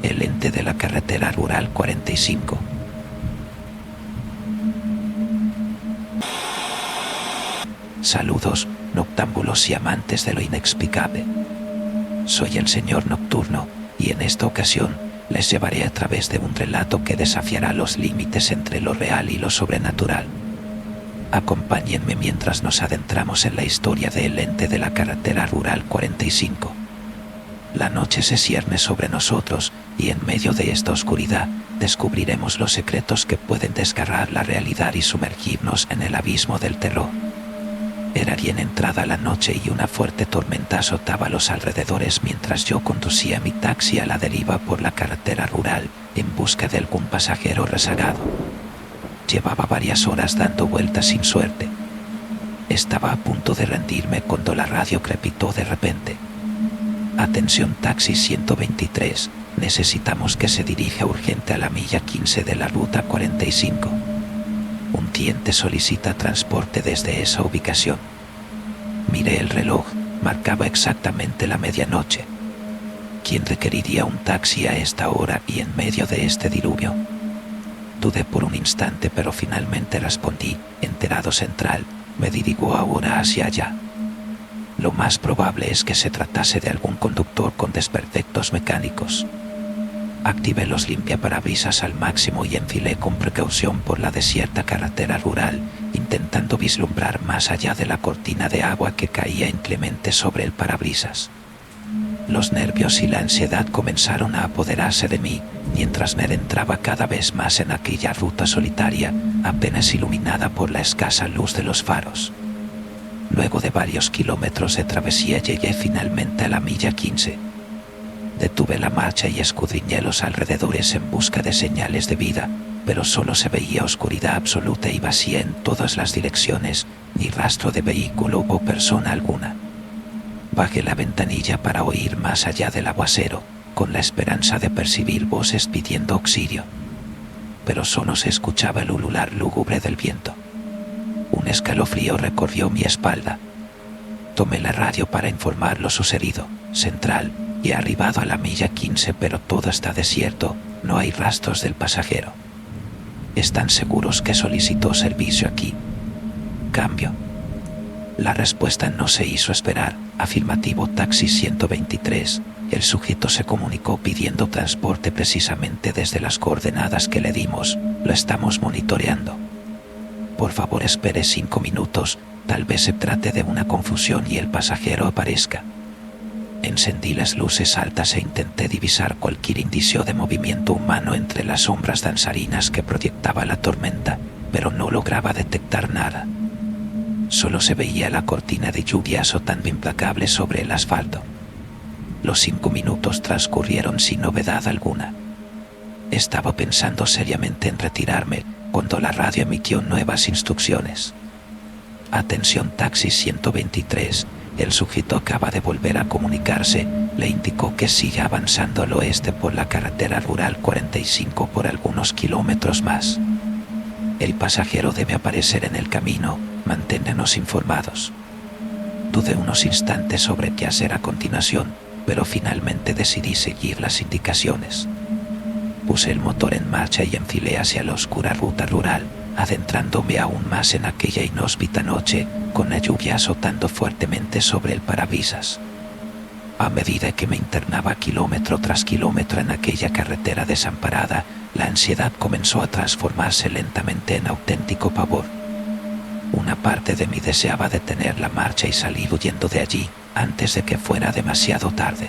el ente de la carretera rural 45. Saludos, noctámbulos y amantes de lo inexplicable. Soy el señor Nocturno, y en esta ocasión les llevaré a través de un relato que desafiará los límites entre lo real y lo sobrenatural. Acompáñenme mientras nos adentramos en la historia del ente de la carretera rural 45. La noche se cierne sobre nosotros y en medio de esta oscuridad descubriremos los secretos que pueden desgarrar la realidad y sumergirnos en el abismo del terror. Era bien entrada la noche y una fuerte tormenta azotaba los alrededores mientras yo conducía mi taxi a la deriva por la carretera rural en busca de algún pasajero rezagado. Llevaba varias horas dando vueltas sin suerte. Estaba a punto de rendirme cuando la radio crepitó de repente. Atención taxi 123, necesitamos que se dirija urgente a la milla 15 de la ruta 45. Un cliente solicita transporte desde esa ubicación. Miré el reloj, marcaba exactamente la medianoche. ¿Quién requeriría un taxi a esta hora y en medio de este diluvio? Dudé por un instante, pero finalmente respondí, enterado central, me dirijo ahora hacia allá. Lo más probable es que se tratase de algún conductor con desperfectos mecánicos. Activé los limpiaparabrisas al máximo y enfilé con precaución por la desierta carretera rural, intentando vislumbrar más allá de la cortina de agua que caía inclemente sobre el parabrisas. Los nervios y la ansiedad comenzaron a apoderarse de mí, mientras me adentraba cada vez más en aquella ruta solitaria, apenas iluminada por la escasa luz de los faros. Luego de varios kilómetros de travesía llegué finalmente a la milla 15. Detuve la marcha y escudriñé los alrededores en busca de señales de vida, pero solo se veía oscuridad absoluta y vacía en todas las direcciones, ni rastro de vehículo o persona alguna. Bajé la ventanilla para oír más allá del aguacero, con la esperanza de percibir voces pidiendo auxilio. Pero solo se escuchaba el ulular lúgubre del viento. Un escalofrío recorrió mi espalda. Tomé la radio para informar lo sucedido. Central, y he arribado a la milla 15, pero todo está desierto, no hay rastros del pasajero. ¿Están seguros que solicitó servicio aquí? Cambio. La respuesta no se hizo esperar. Afirmativo taxi 123. El sujeto se comunicó pidiendo transporte precisamente desde las coordenadas que le dimos. Lo estamos monitoreando. Por favor espere 5 minutos, tal vez se trate de una confusión y el pasajero aparezca. Encendí las luces altas e intenté divisar cualquier indicio de movimiento humano entre las sombras danzarinas que proyectaba la tormenta, pero no lograba detectar nada. Solo se veía la cortina de lluvia azotando implacable sobre el asfalto. Los 5 minutos transcurrieron sin novedad alguna. Estaba pensando seriamente en retirarme cuando la radio emitió nuevas instrucciones. Atención taxi 123. El sujeto acaba de volver a comunicarse, le indicó que sigue avanzando al oeste por la carretera rural 45 por algunos kilómetros más. El pasajero debe aparecer en el camino, manténganos informados. Dudé unos instantes sobre qué hacer a continuación, pero finalmente decidí seguir las indicaciones. Puse el motor en marcha y enfilé hacia la oscura ruta rural, adentrándome aún más en aquella inhóspita noche, con la lluvia azotando fuertemente sobre el parabrisas. A medida que me internaba kilómetro tras kilómetro en aquella carretera desamparada, la ansiedad comenzó a transformarse lentamente en auténtico pavor. Una parte de mí deseaba detener la marcha y salir huyendo de allí, antes de que fuera demasiado tarde.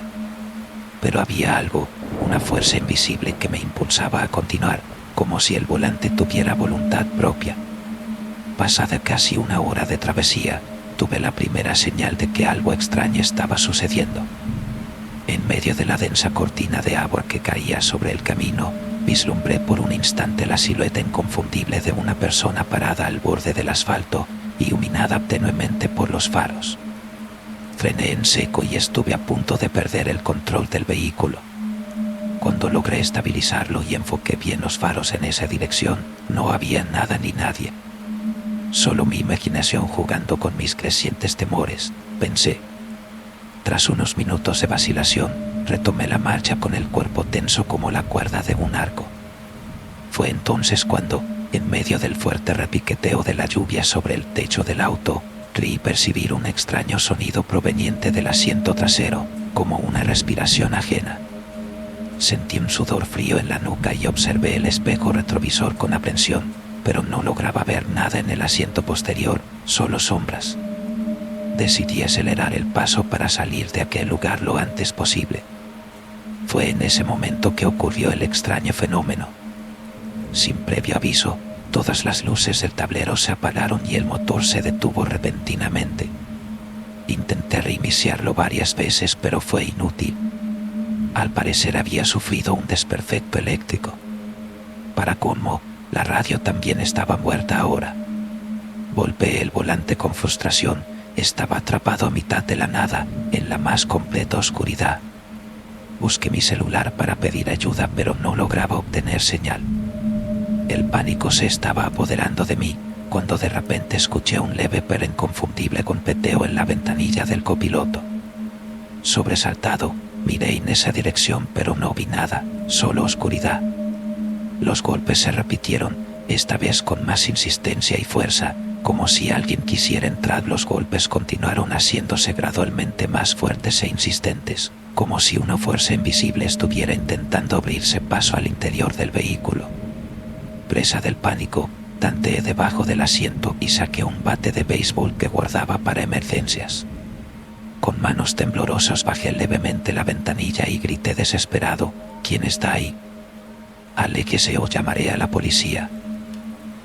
Pero había algo, una fuerza invisible que me impulsaba a continuar, como si el volante tuviera voluntad propia. Pasada casi una hora de travesía, tuve la primera señal de que algo extraño estaba sucediendo. En medio de la densa cortina de agua que caía sobre el camino, vislumbré por un instante la silueta inconfundible de una persona parada al borde del asfalto, iluminada tenuemente por los faros. Frené en seco y estuve a punto de perder el control del vehículo. Cuando logré estabilizarlo y enfoqué bien los faros en esa dirección, no había nada ni nadie. Solo mi imaginación jugando con mis crecientes temores, pensé. Tras unos minutos de vacilación, Retomé la marcha con el cuerpo tenso como la cuerda de un arco. Fue entonces cuando, en medio del fuerte repiqueteo de la lluvia sobre el techo del auto, creí percibir un extraño sonido proveniente del asiento trasero, como una respiración ajena. Sentí un sudor frío en la nuca y observé el espejo retrovisor con aprensión, pero no lograba ver nada en el asiento posterior, solo sombras. Decidí acelerar el paso para salir de aquel lugar lo antes posible. Fue en ese momento que ocurrió el extraño fenómeno. Sin previo aviso, todas las luces del tablero se apagaron y el motor se detuvo repentinamente. Intenté reiniciarlo varias veces, pero fue inútil. Al parecer había sufrido un desperfecto eléctrico. Para colmo, la radio también estaba muerta ahora. Golpeé el volante con frustración. Estaba atrapado a mitad de la nada, en la más completa oscuridad. Busqué mi celular para pedir ayuda, pero no lograba obtener señal. El pánico se estaba apoderando de mí, cuando de repente escuché un leve pero inconfundible golpeteo en la ventanilla del copiloto. Sobresaltado, miré en esa dirección, pero no vi nada, solo oscuridad. Los golpes se repitieron, esta vez con más insistencia y fuerza, como si alguien quisiera entrar. Los golpes continuaron haciéndose gradualmente más fuertes e insistentes, como si una fuerza invisible estuviera intentando abrirse paso al interior del vehículo. Presa del pánico, tanteé debajo del asiento y saqué un bate de béisbol que guardaba para emergencias. Con manos temblorosas bajé levemente la ventanilla y grité desesperado: ¿Quién está ahí? Aléjese o llamaré a la policía.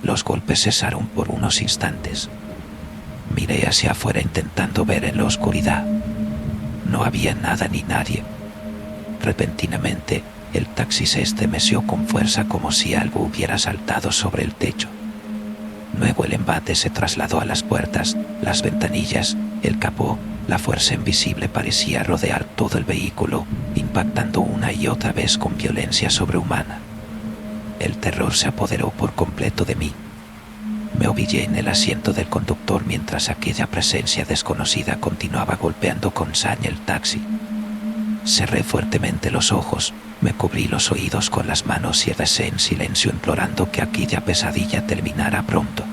Los golpes cesaron por unos instantes. Miré hacia afuera intentando ver en la oscuridad. No había nada ni nadie. Repentinamente, el taxi se estremeció con fuerza como si algo hubiera saltado sobre el techo. Luego el embate se trasladó a las puertas, las ventanillas, el capó. La fuerza invisible parecía rodear todo el vehículo, impactando una y otra vez con violencia sobrehumana. El terror se apoderó por completo de mí. Me ovillé en el asiento del conductor mientras aquella presencia desconocida continuaba golpeando con saña el taxi. Cerré fuertemente los ojos, me cubrí los oídos con las manos y recé en silencio, implorando que aquella pesadilla terminara pronto.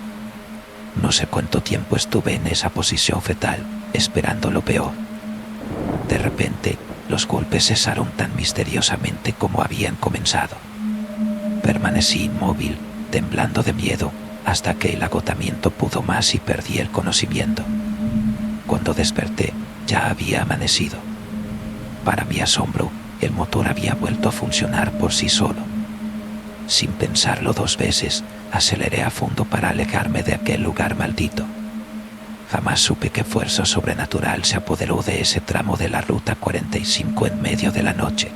No sé cuánto tiempo estuve en esa posición fetal, esperando lo peor. De repente, los golpes cesaron tan misteriosamente como habían comenzado. Permanecí inmóvil, temblando de miedo, hasta que el agotamiento pudo más y perdí el conocimiento. Cuando desperté, ya había amanecido. Para mi asombro, el motor había vuelto a funcionar por sí solo. Sin pensarlo dos veces, aceleré a fondo para alejarme de aquel lugar maldito. Jamás supe qué fuerza sobrenatural se apoderó de ese tramo de la Ruta 45 en medio de la noche.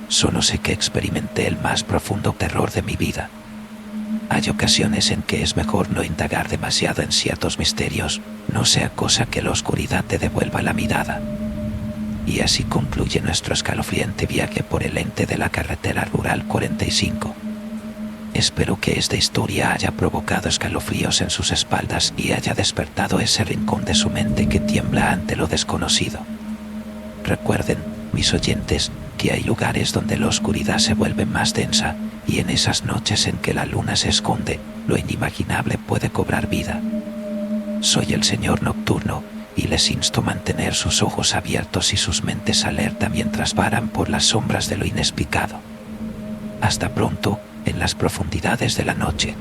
Solo sé que experimenté el más profundo terror de mi vida. Hay ocasiones en que es mejor no indagar demasiado en ciertos misterios, no sea cosa que la oscuridad te devuelva la mirada. Y así concluye nuestro escalofriante viaje por el ente de la carretera rural 45. Espero que esta historia haya provocado escalofríos en sus espaldas y haya despertado ese rincón de su mente que tiembla ante lo desconocido. Recuerden, mis oyentes, que hay lugares donde la oscuridad se vuelve más densa, y en esas noches en que la luna se esconde, lo inimaginable puede cobrar vida. Soy el Señor Nocturno, y les insto a mantener sus ojos abiertos y sus mentes alerta mientras varan por las sombras de lo inexplicado. Hasta pronto, en las profundidades de la noche.